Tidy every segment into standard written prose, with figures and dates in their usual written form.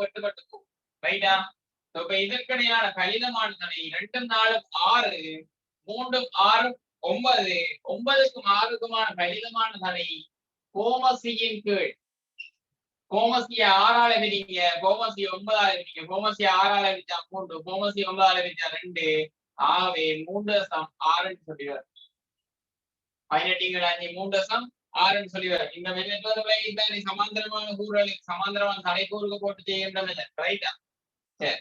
வெட்டுப்பட்டு போகும். ரைட்டா? இப்ப இதற்கிடையான கணிதமான தடை 2 4 6 3 6 9 9க்கும் 6க்குமான கணிதமான தடை கோமசியின் கீழ். கோமசிய 6ஆல விரிங்க, கோமசி 9ஆல விரிங்க, கோமசி 6ஆல விரிச்சா 3, கோமசி 9ஆல விரிச்சா 2. ஆகவே 3 சொல்லிவார். 18 3 சொல்லிவார். இந்த மெத்தட் சமாந்தரமான கூறுகளுக்கு சமாந்தரமான தடைக்கூறுக்கு போட்டு செய்கின்ற மெத்தட். ரைட்டா? சரி.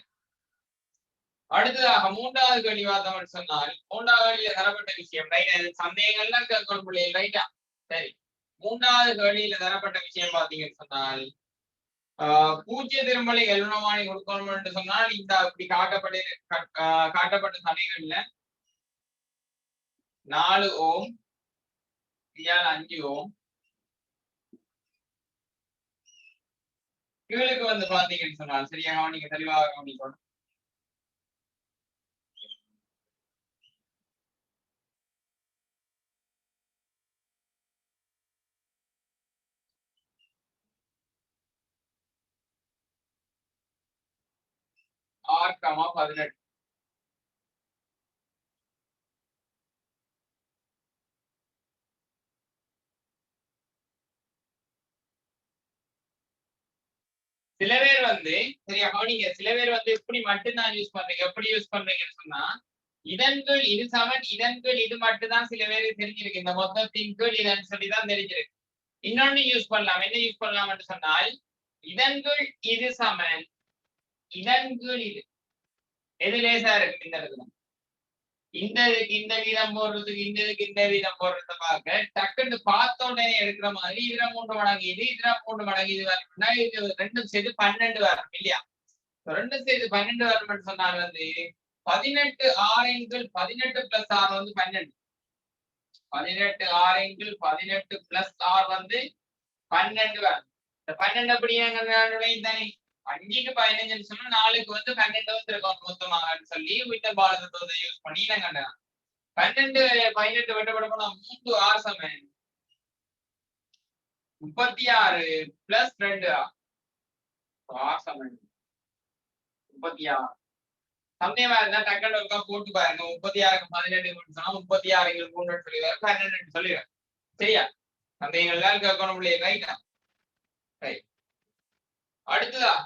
அடுத்ததாக 3வது கேள்வி பார்த்தோம்னு சொன்னால் 3வது கேள்வியில தரப்பட்ட விஷயம். ரைட், சந்தேகங்கள்லாம் கேட்கணும் பிள்ளைகள். ரைட்டா? சரி. 3வது கேள்வியில தரப்பட்ட விஷயம் பார்த்தீங்கன்னு சொன்னால் பூஜ்ய திருமலை எல்வனமானி கொடுக்கணும் என்று சொன்னால் இந்த அப்படி காட்டப்பட்ட தடைகள்ல 4 ஓம் 5 ஓம் கீழுக்கு வந்து பாத்தீங்கன்னு சொன்னால் சரியா நீங்க தெளிவாக கவனிக்கணும். R, 18 சில பேர் வந்து சரியா கவனிங்க. சில பேர் வந்து இப்படி மட்டும்தான் யூஸ் பண்றீங்க. எப்படி யூஸ் பண்றீங்கன்னு சொன்னா இதன்கள் இது சமன் இதன்கள் இது மட்டும்தான் சில பேருக்கு தெரிஞ்சிருக்கு. இந்த மொத்தத்தின் கீழ் இதன் சொல்லிதான் தெரிஞ்சிருக்கு. இன்னொன்னு யூஸ் பண்ணலாம். என்ன யூஸ் பண்ணலாம் என்று சொன்னால் இதன்கள் இது சமன் இதன்கள் இது எது லேசா இருக்கு இந்த இடத்துல இந்த வீதம் போடுறதுக்கு இந்த வீதம் போடுறத பார்க்க டக்குன்னு பார்த்த உடனே எடுக்கிற மாதிரி இதுல 3 மடங்கு இதுல 3 மடங்கு இது வரணும்னா இது ரெண்டும் சேர்த்து 12 வரும் இல்லையா? ரெண்டும் சேர்த்து 12 வரணும்னு சொன்னால் வந்து 18 ஆரைங்கள் 18 பிளஸ் 6 வந்து 12. 18 ஆரைங்கள் 18 பிளஸ் 6 வந்து 12 வரும். இந்த 12 அப்படியே தானே 5க்கு 15 சொன்னா 4க்கு வந்து 12 வந்து இருக்கும் மொத்தமாக சொல்லி விட்டல் பாலத்தை யூஸ் பண்ணி நான் கண்டேன். 12 18 வெட்டப்பட போனா 3 6 சமன் 36 பிளஸ் 2 6 சமன் 36. சந்தேகமா இருந்தா டக்குனு ஒருக்கா போட்டு பாருங்க. 36க்கு 18 சொன்னா 36 3 சொல்லிடுவாரு 12 சொல்லிடுவாரு. சரியா? சந்தேகங்கள் தான் கேட்கணும் இல்லையா? ரைட்டா? ரைட். அடுத்ததா